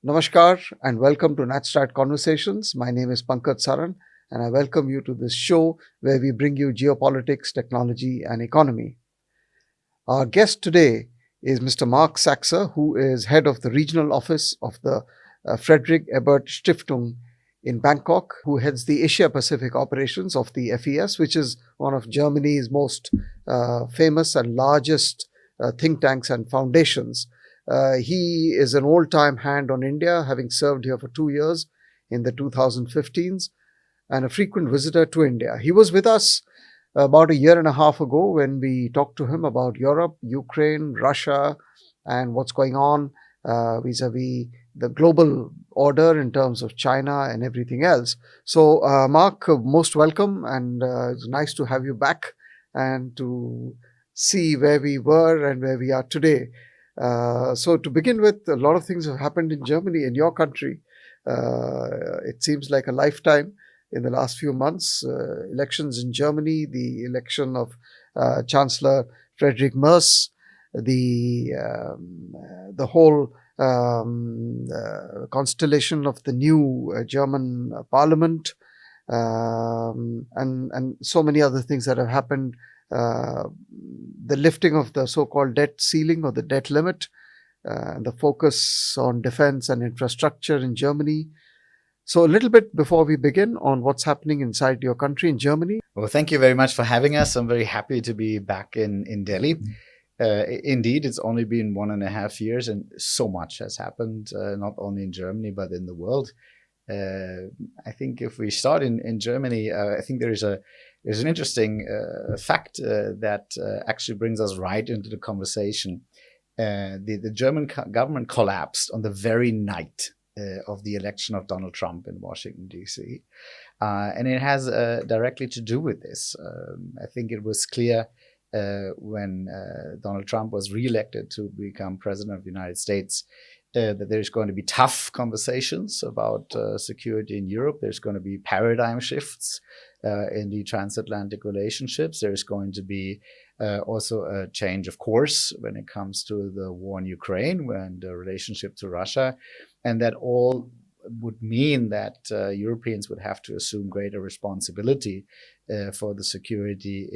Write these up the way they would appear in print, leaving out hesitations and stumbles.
Namaskar and welcome to NatStrat Conversations. My name is Pakaj Saran and I welcome you to this show where we bring you geopolitics, technology, and economy. Our guest today is Mr. Marc Saxer, who is head of the regional office of the Friedrich Ebert Stiftung in Bangkok, who heads the Asia Pacific operations of the FES, which is one of Germany's most famous and largest think tanks and foundations. He is an old-time hand on India, having served here for 2 years in the 2015s and a frequent visitor to India. He was with us about a year and a half ago when we talked to him about Europe, Ukraine, Russia, and what's going on vis-a-vis the global order in terms of China and everything else. So, Marc, most welcome, and it's nice to have you back and to see where we were and where we are today. So to begin with, a lot of things have happened in Germany, in your country. It seems like a lifetime in the last few months. Elections in Germany, the election of Chancellor Friedrich Merz, the whole constellation of the new German parliament, and so many other things that have happened. The lifting of the so-called debt ceiling or the debt limit, the focus on defense and infrastructure in Germany. So a little bit before we begin on what's happening inside your country in Germany. Well, thank you very much for having us. I'm very happy to be back in Delhi. Indeed, it's only been 1.5 years and so much has happened, not only in Germany, but in the world. I think if we start in Germany, I think there's an interesting fact that actually brings us right into the conversation. The German government collapsed on the very night of the election of Donald Trump in Washington, D.C. And it has directly to do with this. I think it was clear when Donald Trump was reelected to become president of the United States that there's going to be tough conversations about security in Europe. There's going to be paradigm shifts in the transatlantic relationships. There's going to be also a change of course when it comes to the war in Ukraine and the relationship to Russia. And that all would mean that Europeans would have to assume greater responsibility for the security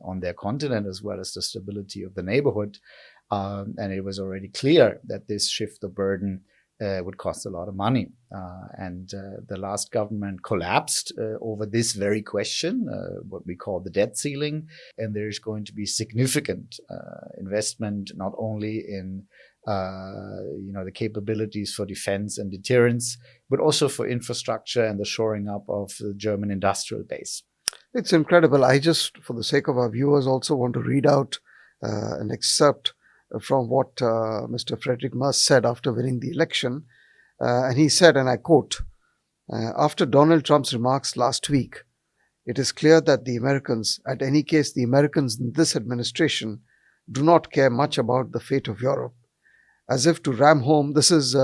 on their continent, as well as the stability of the neighborhood. And it was already clear that this shift of burden would cost a lot of money. And the last government collapsed over this very question, what we call the debt ceiling. And there's going to be significant investment, not only in the capabilities for defense and deterrence, but also for infrastructure and the shoring up of the German industrial base. It's incredible. I just, for the sake of our viewers, also want to read out an excerpt from what Mr. Friedrich Merz said after winning the election. And he said, and I quote, after Donald Trump's remarks last week, it is clear that the Americans, at any case, the Americans in this administration, do not care much about the fate of Europe. As if to ram home, this is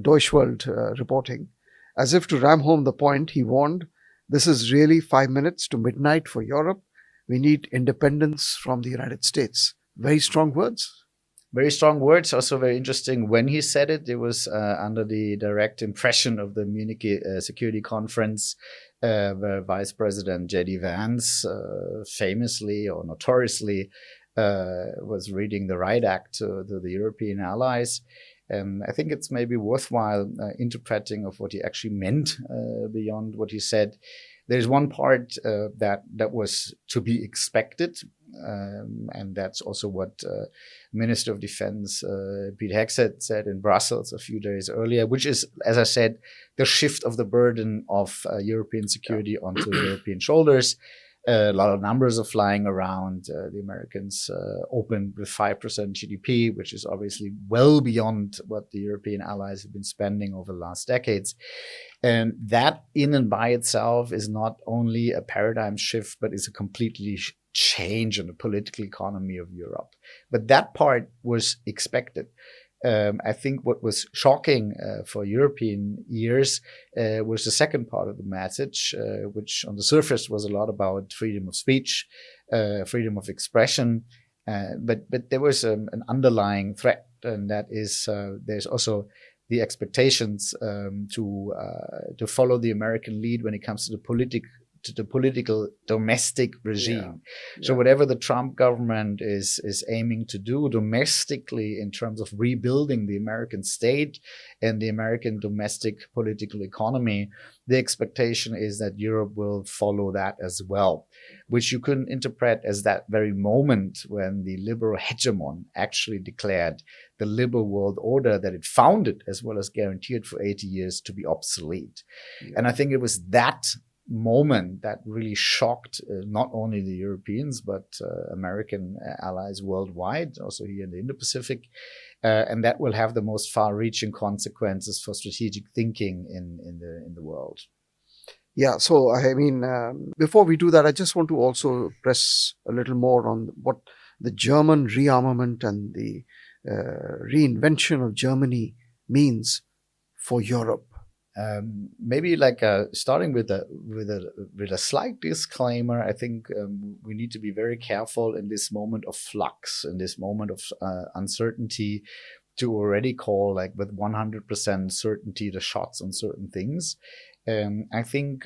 Deutsche Welt reporting, as if to ram home the point, he warned, this is really 5 minutes to midnight for Europe. We need independence from the United States. Very strong words. Very strong words. Also very interesting. When he said it, it was under the direct impression of the Munich Security Conference, where Vice President J.D. Vance famously or notoriously was reading the Riot Act to the European allies. I think it's maybe worthwhile interpreting of what he actually meant beyond what he said. There's one part that was to be expected, and that's also what Minister of Defense Pete Hegseth said in Brussels a few days earlier, which is, as I said, the shift of the burden of European security onto European shoulders. A lot of numbers are flying around. The Americans opened with 5% GDP, which is obviously well beyond what the European allies have been spending over the last decades. And that in and by itself is not only a paradigm shift, but is a completely change in the political economy of Europe. But that part was expected. I think what was shocking for European ears was the second part of the message, which on the surface was a lot about freedom of speech, freedom of expression, but there was an underlying threat, and that is there's also the expectations to follow the American lead when it comes to the political domestic regime. So whatever the Trump government is aiming to do domestically in terms of rebuilding the American state and the American domestic political economy, the expectation is that Europe will follow that as well, which you can interpret as that very moment when the liberal hegemon actually declared the liberal world order that it founded as well as guaranteed for 80 years to be obsolete. And I think it was that moment that really shocked not only the Europeans, but American allies worldwide, also here in the Indo-Pacific. And that will have the most far-reaching consequences for strategic thinking in the world. Yeah, so I mean, before we do that, I just want to also press a little more on what the German rearmament and the reinvention of Germany means for Europe. Maybe like starting with a slight disclaimer, I think we need to be very careful in this moment of flux, in this moment of uncertainty, to already call like with 100% certainty the shots on certain things. I think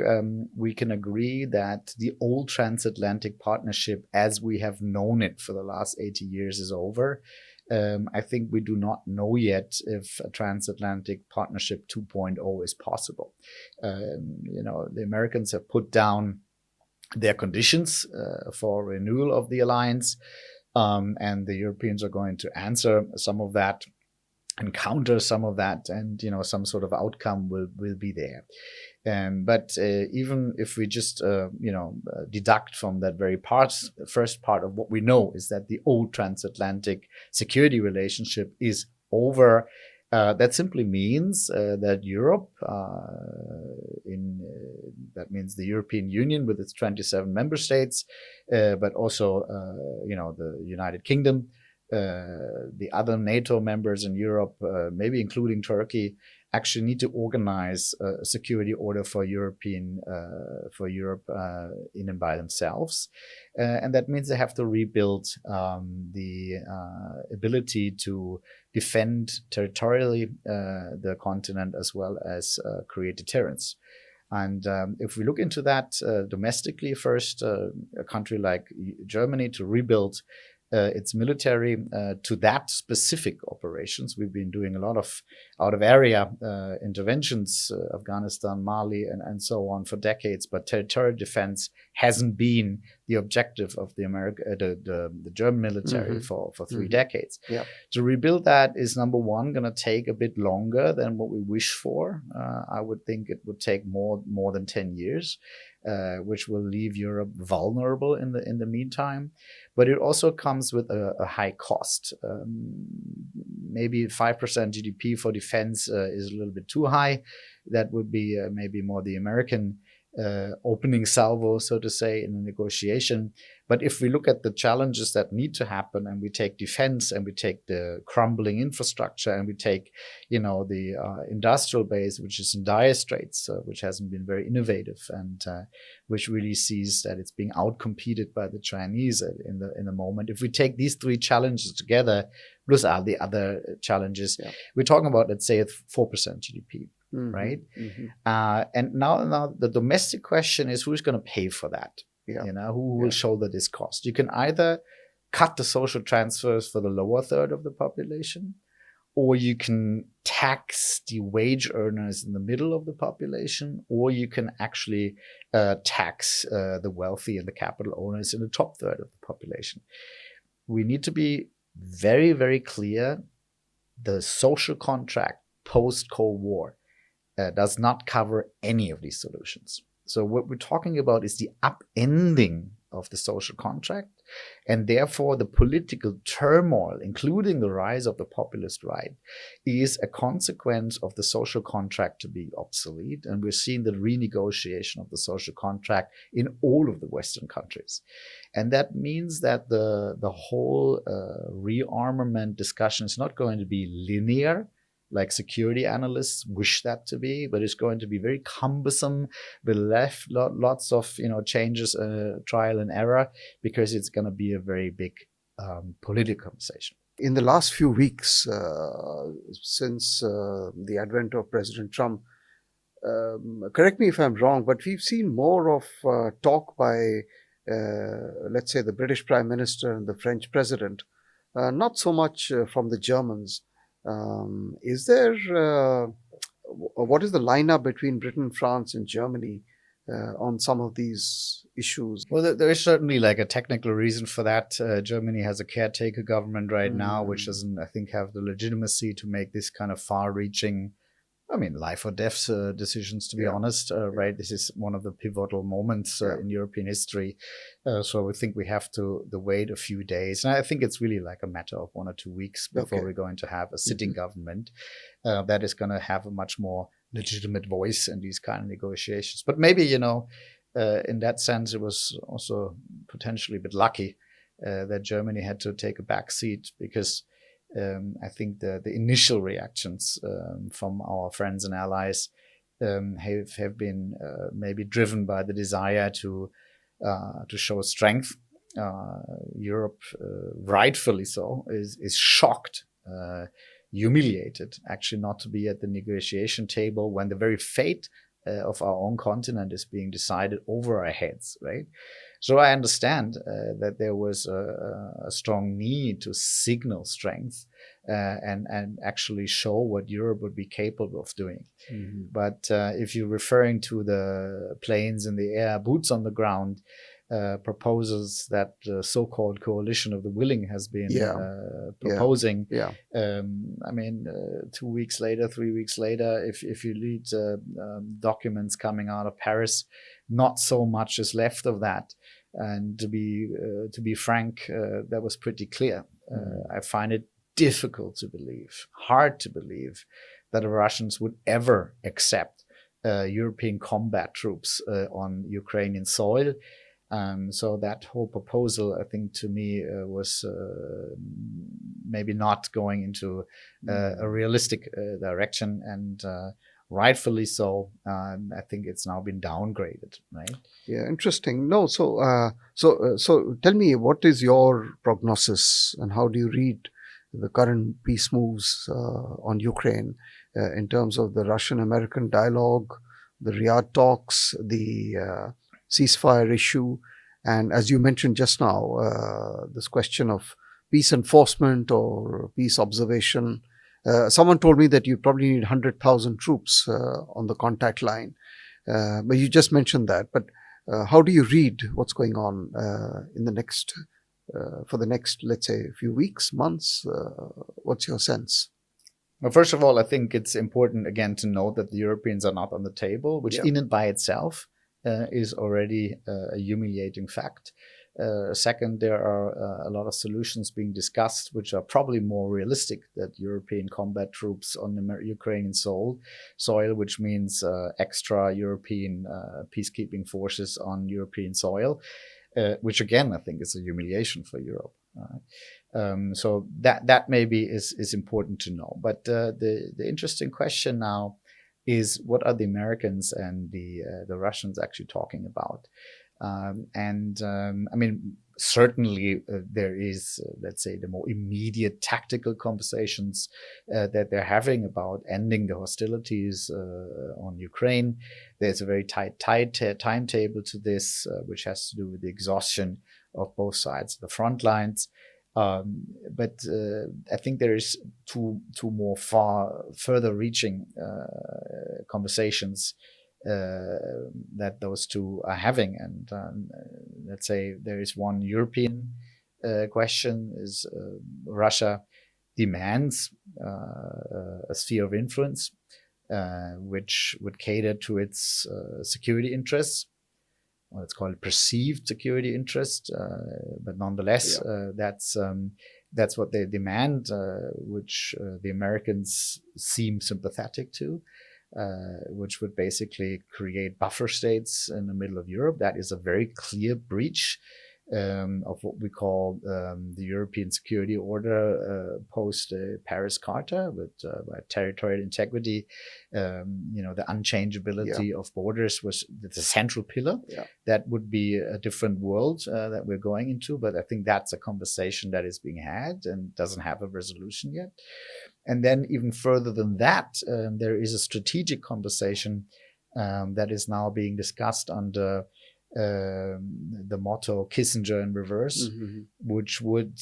we can agree that the old transatlantic partnership as we have known it for the last 80 years is over. I think we do not know yet if a transatlantic partnership 2.0 is possible. The Americans have put down their conditions for renewal of the alliance, and the Europeans are going to answer some of that and counter some of that, and some sort of outcome will be there. But even if we just deduct from that very first part of what we know is that the old transatlantic security relationship is over, that simply means that Europe, that means the European Union with its 27 member states, but also the United Kingdom, the other NATO members in Europe, maybe including Turkey, actually need to organize a security order for Europe in and by themselves, and that means they have to rebuild the ability to defend territorially the continent as well as create deterrence. And if we look into that domestically first, a country like Germany to rebuild its military to that specific operations. We've been doing a lot of out-of-area interventions, Afghanistan, Mali, and so on for decades. But territorial defense hasn't been the objective of the German military for 3 decades. Yeah. To rebuild that is, number one, going to take a bit longer than what we wish for. I would think it would take more than 10 years. Which will leave Europe vulnerable in the meantime. But it also comes with a high cost. Maybe 5% GDP for defense is a little bit too high. That would be maybe more the American opening salvo, so to say, in a negotiation. But if we look at the challenges that need to happen, and we take defense, and we take the crumbling infrastructure, and we take, the industrial base, which is in dire straits, which hasn't been very innovative, and which really sees that it's being outcompeted by the Chinese in the moment. If we take these 3 challenges together, plus all the other challenges, we're talking about, let's say, 4% GDP. Right? And now the domestic question is, who's going to pay for that? Who will shoulder this cost? You can either cut the social transfers for the lower third of the population, or you can tax the wage earners in the middle of the population, or you can actually tax the wealthy and the capital owners in the top third of the population. We need to be very, very clear. The social contract post-Cold War does not cover any of these solutions. So what we're talking about is the upending of the social contract, and therefore the political turmoil, including the rise of the populist right, is a consequence of the social contract to be obsolete. And we're seeing the renegotiation of the social contract in all of the Western countries. And that means that the whole rearmament discussion is not going to be linear, like security analysts wish that to be, but it's going to be very cumbersome with lots of changes, trial and error, because it's going to be a very big political conversation. In the last few weeks, since the advent of President Trump, correct me if I'm wrong, but we've seen more of talk by, let's say, the British Prime Minister and the French President, not so much from the Germans. Is there, what is the lineup between Britain, France, and Germany on some of these issues? Well, there is certainly like a technical reason for that. Germany has a caretaker government right now, which doesn't, I think, have the legitimacy to make this kind of far-reaching, I mean, life or death decisions, to be honest, right? This is one of the pivotal moments in European history. So I think we have to wait a few days. And I think it's really like a matter of 1 or 2 weeks before we're going to have a sitting government that is going to have a much more legitimate voice in these kind of negotiations. But maybe, you know, in that sense, it was also potentially a bit lucky that Germany had to take a back seat, because I think the initial reactions from our friends and allies have been maybe driven by the desire to show strength. Europe, rightfully so, is shocked, humiliated, actually, not to be at the negotiation table when the very fate of our own continent is being decided over our heads, right? So I understand that there was a strong need to signal strength and actually show what Europe would be capable of doing. But if you're referring to the planes in the air, boots on the ground, proposals that the so-called coalition of the willing has been proposing. I mean, 2 weeks later, 3 weeks later, if you read documents coming out of Paris, not so much is left of that. And to be frank, that was pretty clear. I find it difficult to believe, hard to believe, that the Russians would ever accept European combat troops on Ukrainian soil. So that whole proposal, I think, to me, was maybe not going into a realistic direction, and rightfully so. I think it's now been downgraded, right? Yeah, interesting. No, so tell me, what is your prognosis, and how do you read the current peace moves on Ukraine in terms of the Russian-American dialogue, the Riyadh talks, the ceasefire issue, and as you mentioned just now, this question of peace enforcement or peace observation. Someone told me that you probably need 100,000 troops on the contact line, but you just mentioned that. But how do you read what's going on in the next, for the next, let's say, few weeks, months? What's your sense? Well, first of all, I think it's important, again, to note that the Europeans are not on the table, which in and by itself is already a humiliating fact. Second, there are a lot of solutions being discussed, which are probably more realistic, that European combat troops on the Ukrainian soil, which means extra European peacekeeping forces on European soil, which again, I think is a humiliation for Europe. So that maybe is important to know. But the interesting question now is, what are the Americans and the Russians actually talking about? I mean, certainly there is, let's say, the more immediate tactical conversations that they're having about ending the hostilities on Ukraine. There's a very tight timetable to this, which has to do with the exhaustion of both sides of the front lines. But I think there is two more further reaching conversations that those two are having. And let's say there is one European question, is Russia demands a sphere of influence which would cater to its security interests. Well, it's called perceived security interest, but nonetheless, that's what they demand, which the Americans seem sympathetic to. Which would basically create buffer states in the middle of Europe. That is a very clear breach of what we call the European Security Order post Paris Charta with territorial integrity. The unchangeability of borders was the central pillar. Yeah. That would be a different world that we're going into, but I think that's a conversation that is being had and doesn't have a resolution yet. And then even further than that, there is a strategic conversation that is now being discussed under the motto Kissinger in reverse, which would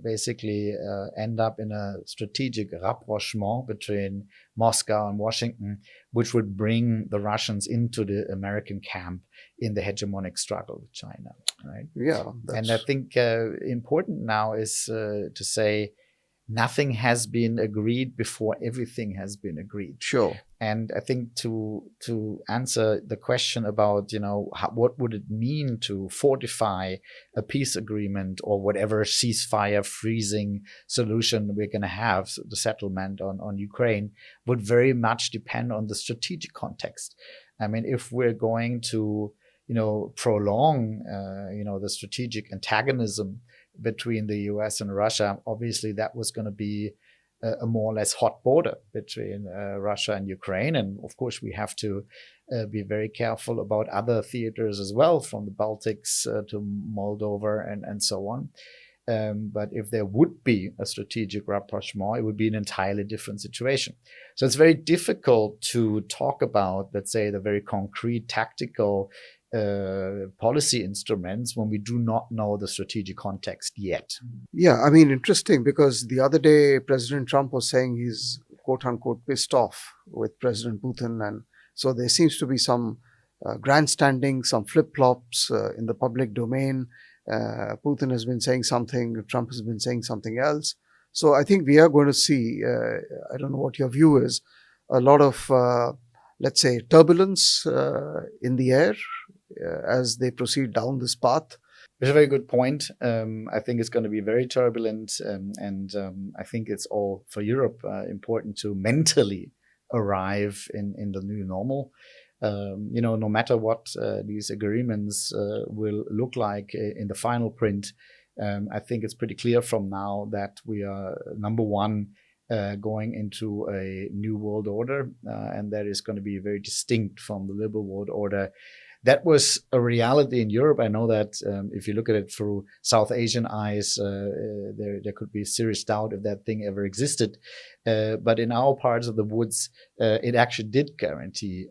basically end up in a strategic rapprochement between Moscow and Washington, which would bring the Russians into the American camp in the hegemonic struggle with China, right? Yeah. And I think important now is to say nothing has been agreed before everything has been agreed. Sure. And I think to answer the question about, what would it mean to fortify a peace agreement or whatever ceasefire freezing solution we're going to have, the settlement on Ukraine, would very much depend on the strategic context. I mean, if we're going to, prolong, the strategic antagonism between the US and Russia, obviously that was going to be a more or less hot border between Russia and Ukraine. And of course, we have to be very careful about other theaters as well, from the Baltics to Moldova and so on. But if there would be a strategic rapprochement, it would be an entirely different situation. So it's very difficult to talk about, let's say, the very concrete tactical policy instruments when we do not know the strategic context yet. Yeah, I mean, interesting, because the other day President Trump was saying he's quote unquote pissed off with President Putin. And so there seems to be some grandstanding, some flip-flops in the public domain. Putin has been saying something, Trump has been saying something else. So I think we are going to see, I don't know what your view is, a lot of, let's say, turbulence in the air as they proceed down this path. It's a very good point. I think it's going to be very turbulent. And I think it's all for Europe important to mentally arrive in the new normal. No matter what these agreements will look like in the final print, I think it's pretty clear from now that we are, number one, going into a new world order, and that is going to be very distinct from the liberal world order. That was a reality in Europe. I know that if you look at it through South Asian eyes, there could be serious doubt if that thing ever existed. But in our parts of the woods, it actually did guarantee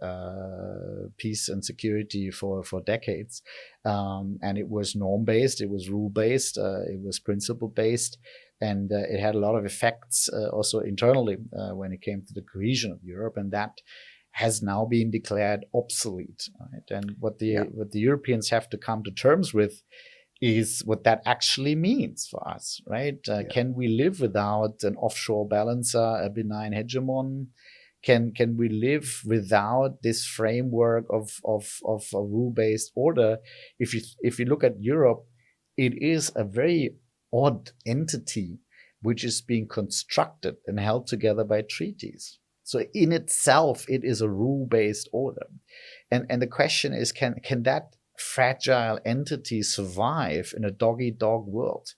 peace and security for decades. And it was norm-based, it was rule-based, it was principle-based. And it had a lot of effects also internally when it came to the cohesion of Europe. And that has now been declared obsolete. Right? And what the Europeans have to come to terms with is what that actually means for us, right? Can we live without an offshore balancer, a benign hegemon? Can we live without this framework of a rule-based order? If you look at Europe, it is a very odd entity which is being constructed and held together by treaties. So in itself, it is a rule-based order. And the question is, can that fragile entity survive in a dog-eat-dog world?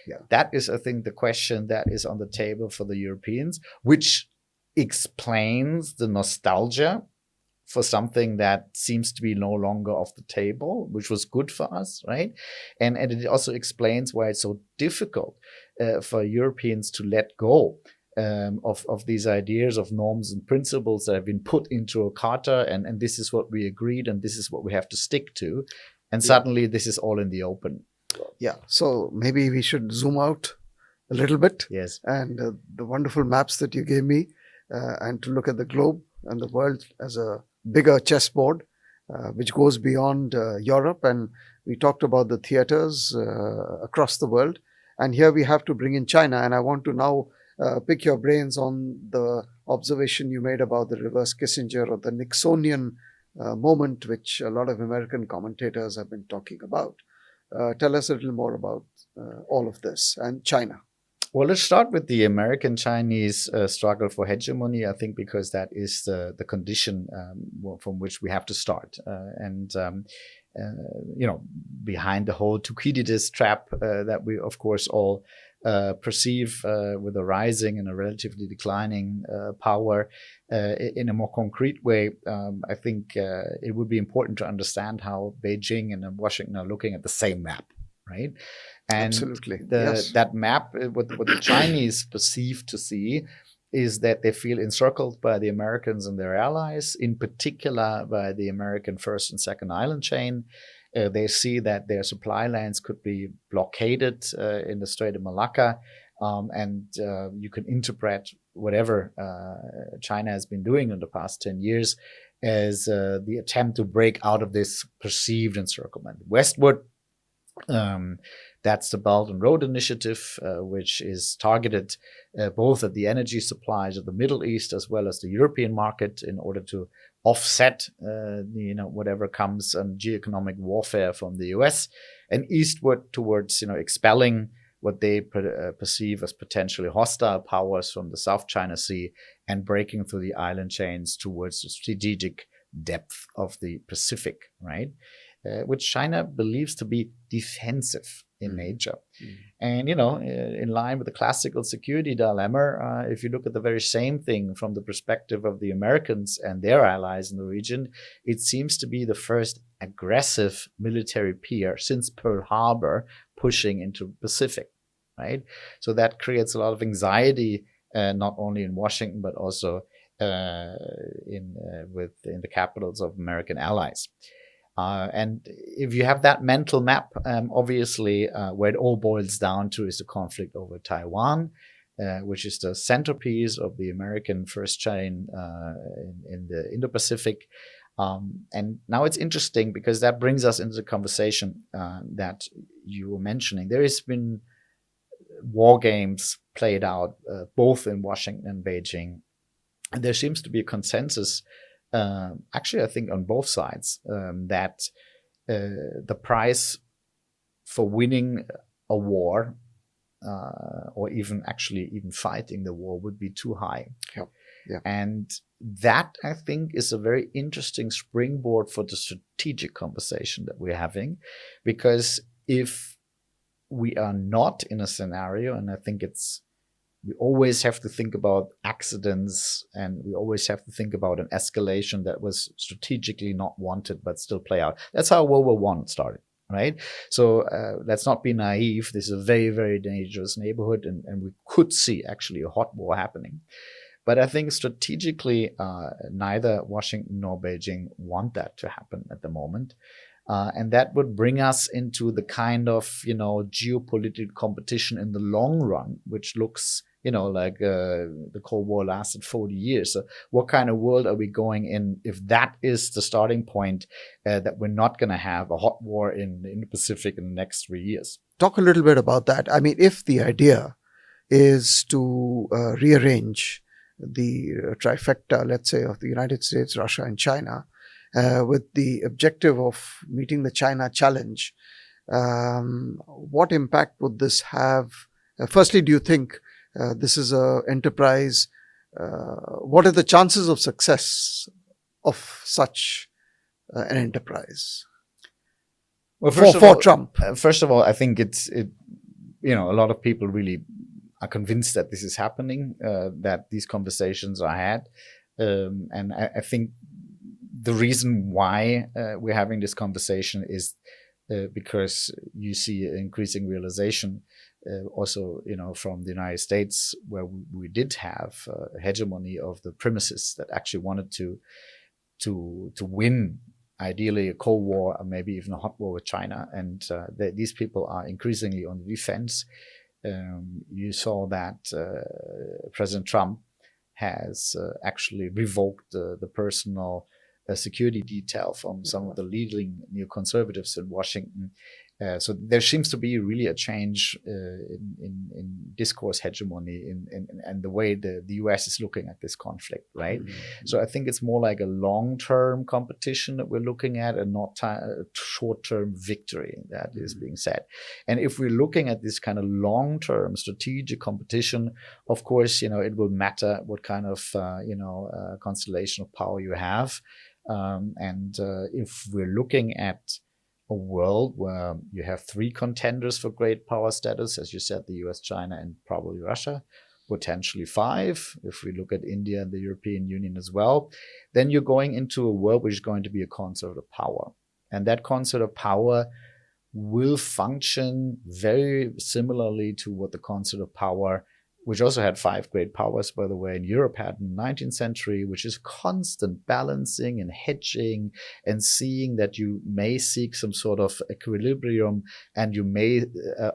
Yeah. That is, I think, the question that is on the table for the Europeans, which explains the nostalgia for something that seems to be no longer off the table, which was good for us, right? And it also explains why it's so difficult for Europeans to let go of these ideas of norms and principles that have been put into a charter, and this is what we agreed, and this is what we have to stick to. And suddenly this is all in the open. Yeah. So maybe we should zoom out a little bit. Yes. And the wonderful maps that you gave me, and to look at the globe and the world as a bigger chessboard, which goes beyond Europe. And we talked about the theaters across the world. And here we have to bring in China. And I want to now pick your brains on the observation you made about the reverse Kissinger or the Nixonian moment, which a lot of American commentators have been talking about. Tell us a little more about all of this and China. Well, let's start with the American-Chinese struggle for hegemony. I think because that is the condition from which we have to start, behind the whole Thucydides trap that we, of course, all perceive with a rising and a relatively declining power. In a more concrete way, I think it would be important to understand how Beijing and Washington are looking at the same map, right? And Absolutely. Yes. that map, what the Chinese perceive to see is that they feel encircled by the Americans and their allies, in particular by the American first and second island chain. They see that their supply lanes could be blockaded in the Strait of Malacca, and you can interpret whatever China has been doing in the past 10 years as the attempt to break out of this perceived encirclement. Westward, that's the Belt and Road Initiative, which is targeted both at the energy supplies of the Middle East as well as the European market in order to offset whatever comes on geoeconomic warfare from the US, and eastward towards expelling what they perceive as potentially hostile powers from the South China Sea and breaking through the island chains towards the strategic depth of the Pacific, right? Which China believes to be defensive in nature. And, in line with the classical security dilemma, if you look at the very same thing from the perspective of the Americans and their allies in the region, it seems to be the first aggressive military peer since Pearl Harbor pushing into the Pacific, right? So that creates a lot of anxiety, not only in Washington, but also in the capitals of American allies. And if you have that mental map, obviously where it all boils down to is the conflict over Taiwan, which is the centerpiece of the American first chain in the Indo-Pacific. And now it's interesting because that brings us into the conversation that you were mentioning. There has been war games played out both in Washington and Beijing. And there seems to be a consensus actually, I think on both sides, that the price for winning a war, or even fighting the war, would be too high. Yeah. And that, I think, is a very interesting springboard for the strategic conversation that we're having, because if we are not in a scenario, and I think we always have to think about accidents, and we always have to think about an escalation that was strategically not wanted but still play out. That's how World War I started, right? So let's not be naive. This is a very, very dangerous neighborhood, and we could see actually a hot war happening. But I think strategically, neither Washington nor Beijing want that to happen at the moment. And that would bring us into the kind of, geopolitical competition in the long run, which looks, like the Cold War lasted 40 years. So what kind of world are we going in if that is the starting point, that we're not going to have a hot war in the Pacific in the next 3 years? Talk a little bit about that. I mean, if the idea is to rearrange the trifecta, let's say, of the United States, Russia, and China, with the objective of meeting the China challenge, what impact would this have? Firstly, do you think this is an enterprise? What are the chances of success of such an enterprise? Well, for Trump? First of all, I think a lot of people really are convinced that this is happening, that these conversations are had. And I think the reason why we're having this conversation is because you see an increasing realization also, from the United States, where we did have a hegemony of the premises that actually wanted to win, ideally a Cold War or maybe even a hot war with China. And these people are increasingly on the defense. You saw that President Trump has actually revoked the personal security detail from some of the leading neoconservatives in Washington. So there seems to be really a change in discourse hegemony and the way the US is looking at this conflict, right? Mm-hmm. So I think it's more like a long-term competition that we're looking at and not a short-term victory that is being said. And if we're looking at this kind of long-term strategic competition, of course, it will matter what kind of, constellation of power you have. If we're looking at a world where you have three contenders for great power status, as you said, the US, China, and probably Russia, potentially five, if we look at India and the European Union as well, then you're going into a world which is going to be a concert of power. And that concert of power will function very similarly to what the concert of power, which also had five great powers, by the way, in Europe had in the 19th century, which is constant balancing and hedging and seeing that you may seek some sort of equilibrium and you may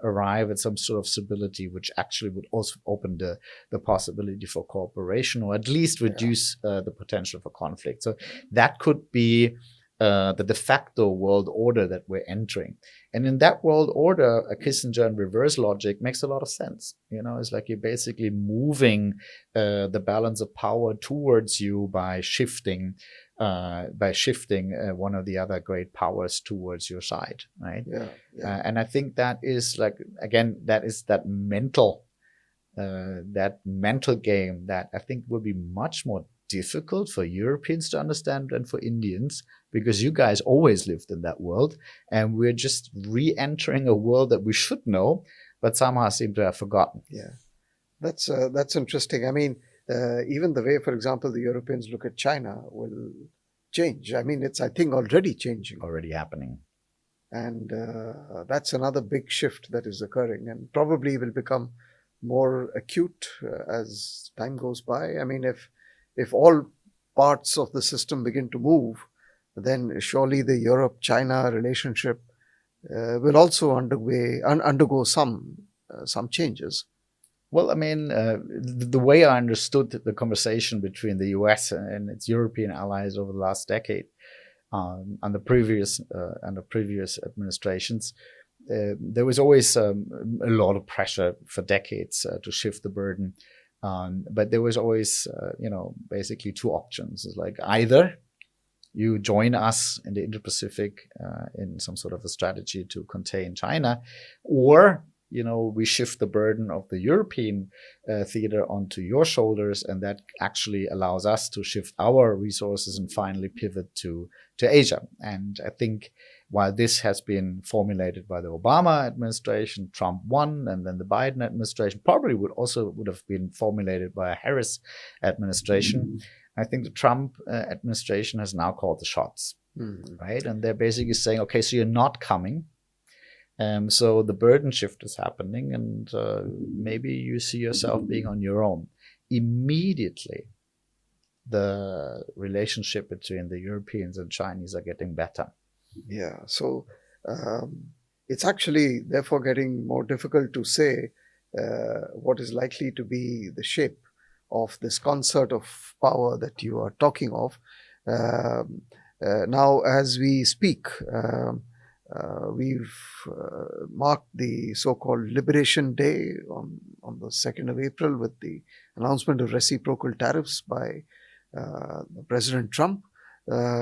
arrive at some sort of stability, which actually would also open the possibility for cooperation or at least reduce the potential for conflict. So that could be the de facto world order that we're entering. And in that world order, a Kissinger and reverse logic makes a lot of sense. It's like you're basically moving the balance of power towards you by shifting one of the other great powers towards your side, right? And I think that is that mental game that I think will be much more difficult for Europeans to understand than for Indians, because you guys always lived in that world and we're just re-entering a world that we should know but somehow seem to have forgotten. That's interesting. I mean, even the way, for example, the Europeans look at China will change. I mean, it's, I think, already changing, already happening, and that's another big shift that is occurring and probably will become more acute as time goes by. I mean, if all parts of the system begin to move, then surely the Europe-China relationship will also undergo some changes. Well, I mean, the way I understood the conversation between the US and its European allies over the last decade, under previous administrations, there was always a lot of pressure for decades to shift the burden. But there was always, basically two options. It's like either you join us in the Indo-Pacific in some sort of a strategy to contain China, or, we shift the burden of the European theater onto your shoulders, and that actually allows us to shift our resources and finally pivot to Asia. And I think while this has been formulated by the Obama administration, Trump won, and then the Biden administration probably would have been formulated by a Harris administration. I think the Trump administration has now called the shots, right? And they're basically saying, okay, so you're not coming. So the burden shift is happening, and maybe you see yourself being on your own. Immediately, the relationship between the Europeans and Chinese are getting better. Yeah, so it's actually therefore getting more difficult to say what is likely to be the shape of this concert of power that you are talking of. Now, as we speak, we've marked the so-called Liberation Day on the 2nd of April with the announcement of reciprocal tariffs by President Trump.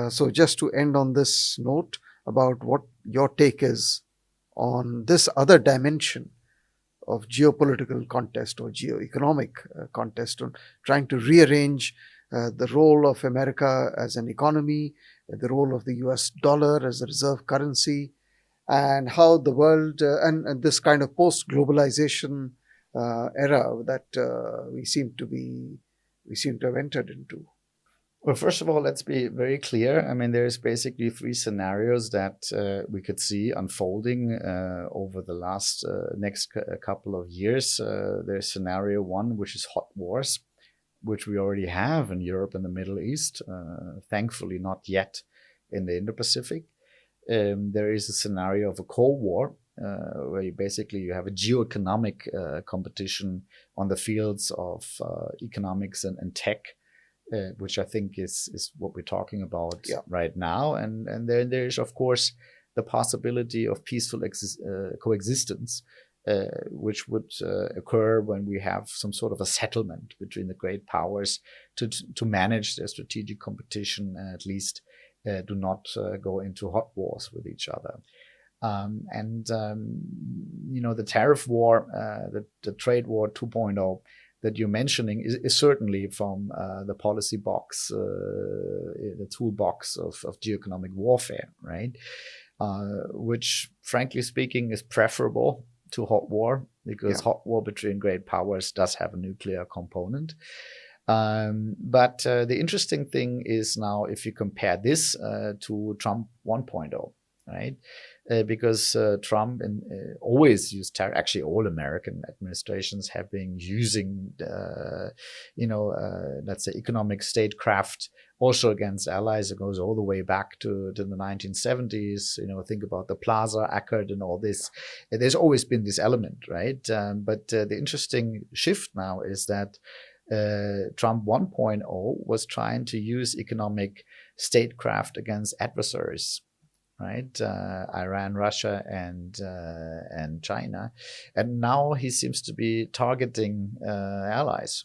So just to end on this note about what your take is on this other dimension of geopolitical contest or geoeconomic contest, on trying to rearrange the role of America as an economy, the role of the US dollar as a reserve currency, and how the world and this kind of post-globalization era that we seem to have entered into. Well, first of all, let's be very clear. I mean, there's basically three scenarios that we could see unfolding over the next couple of years. There's scenario one, which is hot wars, which we already have in Europe and the Middle East. Thankfully, not yet in the Indo-Pacific. There is a scenario of a Cold War, where you have a geoeconomic competition on the fields of economics and tech. Which I think is what we're talking about right now. And then there's, of course, the possibility of peaceful coexistence, which would occur when we have some sort of a settlement between the great powers to manage their strategic competition and at least do not go into hot wars with each other. The tariff war, the trade war 2.0 that you're mentioning is certainly from the policy box, the toolbox of geoeconomic warfare, right? Which, frankly speaking, is preferable to hot war, because hot war between great powers does have a nuclear component. But the interesting thing is now, if you compare this to Trump 1.0, right? Because Trump always used tariff. Actually, all American administrations have been using, let's say, economic statecraft also against allies. It goes all the way back to the 1970s. Think about the Plaza Accord and all this. There's always been this element, right? But the interesting shift now is that Trump 1.0 was trying to use economic statecraft against adversaries, right? Iran, Russia, and China. And now he seems to be targeting allies.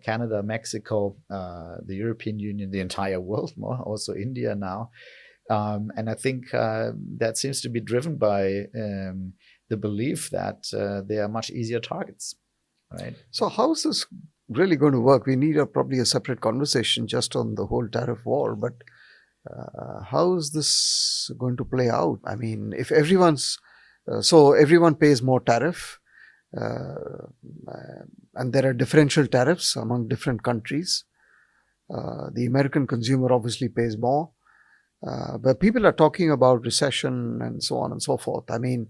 Canada, Mexico, the European Union, the entire world, more also India now. And I think that seems to be driven by the belief that they are much easier targets, right? So how is this really going to work? We need probably a separate conversation just on the whole tariff war, but how is this going to play out? I mean, if everyone's so everyone pays more tariff, and there are differential tariffs among different countries. The American consumer obviously pays more, but people are talking about recession and so on and so forth. I mean,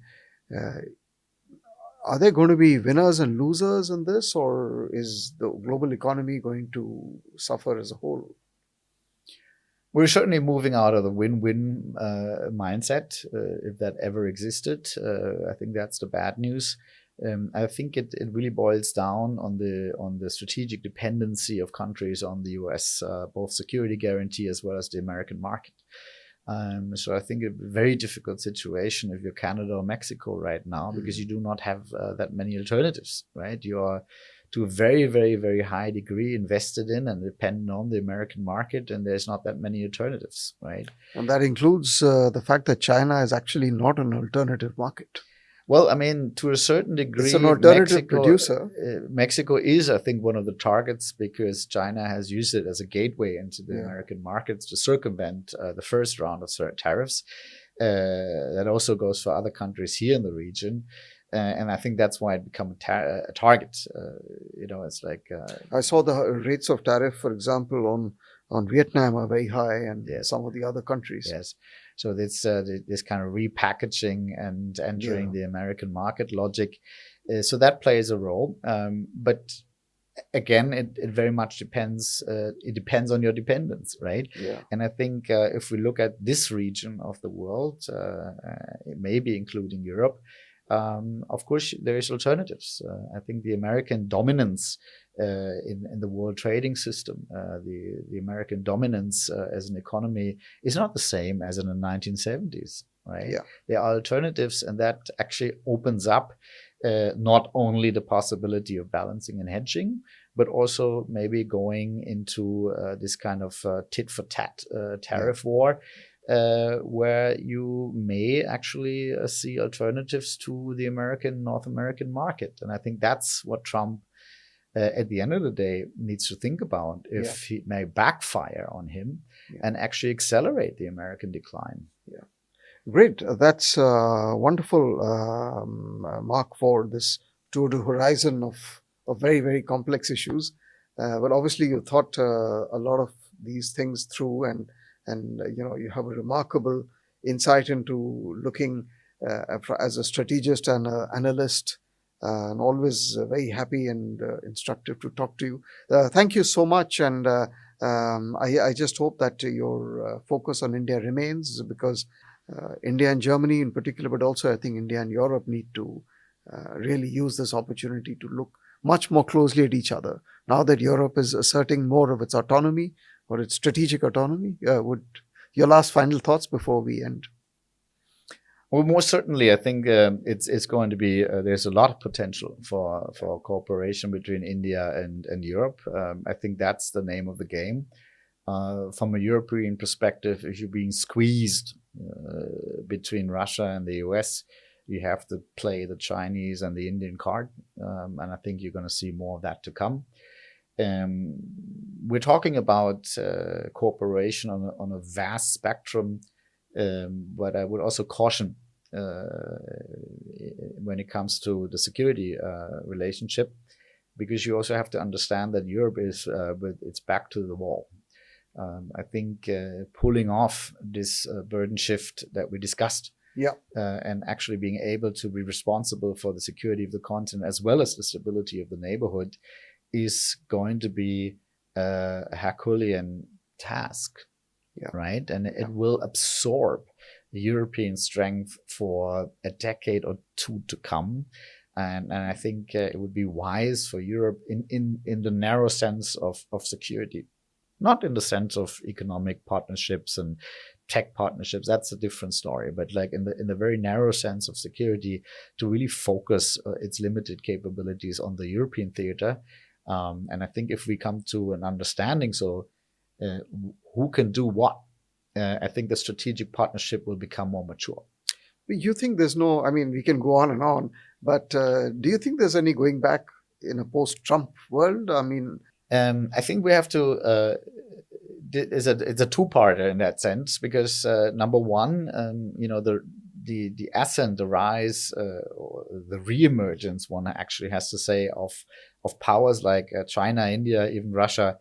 are there going to be winners and losers in this, or is the global economy going to suffer as a whole? We're certainly moving out of the win-win mindset, if that ever existed. I think that's the bad news. I think it really boils down on the strategic dependency of countries on the US, both security guarantee as well as the American market. So I think a very difficult situation if you're Canada or Mexico right now, because you do not have that many alternatives, right? You are to a very, very, very high degree invested in and dependent on the American market, and there's not that many alternatives, right? And that includes the fact that China is actually not an alternative market. Well, I mean, to a certain degree, it's an alternative producer. Mexico is, I think, one of the targets, because China has used it as a gateway into the American markets to circumvent the first round of tariffs. That also goes for other countries here in the region. And I think that's why it became a target. It's like I saw the rates of tariff, for example, on Vietnam are very high, and some of the other countries. Yes, so this kind of repackaging and entering the American market logic, so that plays a role. But again, it very much depends. It depends on your dependence, right? Yeah. And I think if we look at this region of the world, maybe including Europe. Of course, there is alternatives. I think the American dominance in the world trading system, the American dominance as an economy is not the same as in the 1970s, right? Yeah. There are alternatives, and that actually opens up not only the possibility of balancing and hedging, but also maybe going into this kind of tit-for-tat tariff war. Where you may actually see alternatives to the North American market. And I think that's what Trump, at the end of the day, needs to think about, if it may backfire on him and actually accelerate the American decline. Yeah. Great. That's wonderful, Mark, for this tour to horizon of very, very complex issues. But obviously you thought a lot of these things through, and you have a remarkable insight into looking as a strategist and an analyst, and always very happy and instructive to talk to you. Thank you so much, and I just hope that your focus on India remains, because India and Germany in particular, but also I think India and Europe need to really use this opportunity to look much more closely at each other. Now that Europe is asserting more of its autonomy, or its strategic autonomy. Would your last final thoughts before we end? Well, most certainly, I think it's going to be there's a lot of potential for cooperation between India and Europe. I think that's the name of the game. From a European perspective, if you're being squeezed between Russia and the US, you have to play the Chinese and the Indian card, and I think you're going to see more of that to come. We're talking about cooperation on a vast spectrum, but I would also caution when it comes to the security relationship, because you also have to understand that Europe is with its back to the wall. I think pulling off this burden shift that we discussed, and actually being able to be responsible for the security of the continent as well as the stability of the neighborhood is going to be a Herculean task, right? And it will absorb European strength for a decade or two to come. And I think it would be wise for Europe in the narrow sense of security, not in the sense of economic partnerships and tech partnerships. That's a different story. But like in the very narrow sense of security, to really focus its limited capabilities on the European theater. And I think if we come to an understanding, who can do what, I think the strategic partnership will become more mature. You think there's no, I mean, we can go on and on, but do you think there's any going back in a post-Trump world? I mean, I think we have to, it's a two-parter in that sense, because number one, the ascent, the rise, or the reemergence, one actually has to say, of powers like China, India, even Russia,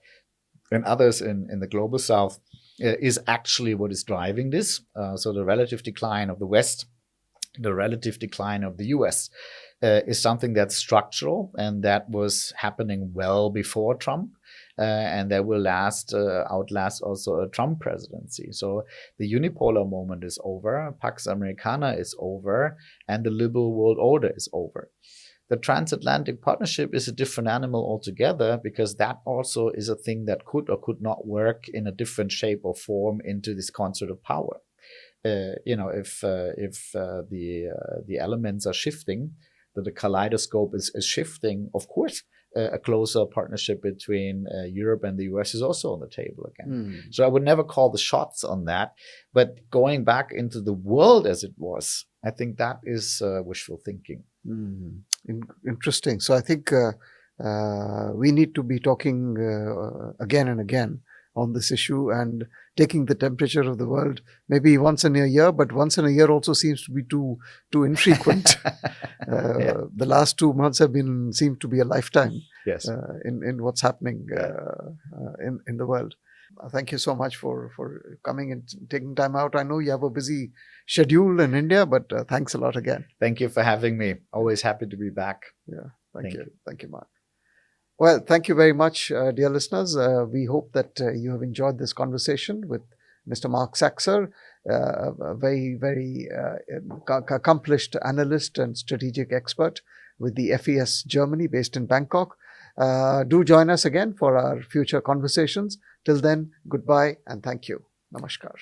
and others in the global south is actually what is driving this. So the relative decline of the West, the relative decline of the US is something that's structural, and that was happening well before Trump. And that will outlast also a Trump presidency. So the unipolar moment is over, Pax Americana is over, and the liberal world order is over. The transatlantic partnership is a different animal altogether, because that also is a thing that could or could not work in a different shape or form into this concert of power. If the elements are shifting, that the kaleidoscope is shifting, of course, a closer partnership between Europe and the US is also on the table again. So I would never call the shots on that. But going back into the world as it was, I think that is wishful thinking. Interesting. So I think we need to be talking again and again on this issue and taking the temperature of the world maybe once in a year, but once in a year also seems to be too infrequent. The last 2 months seem to be a lifetime. Yes. In what's happening in the world. Thank you so much for coming and taking time out. I know you have a busy schedule in India, but thanks a lot again. Thank you for having me. Always happy to be back. Yeah, thank you. Thank you, Marc. Well, thank you very much, dear listeners. We hope that you have enjoyed this conversation with Mr. Marc Saxer, a very, very accomplished analyst and strategic expert with the FES Germany, based in Bangkok. Do join us again for our future conversations. Till then, goodbye and thank you. Namaskar.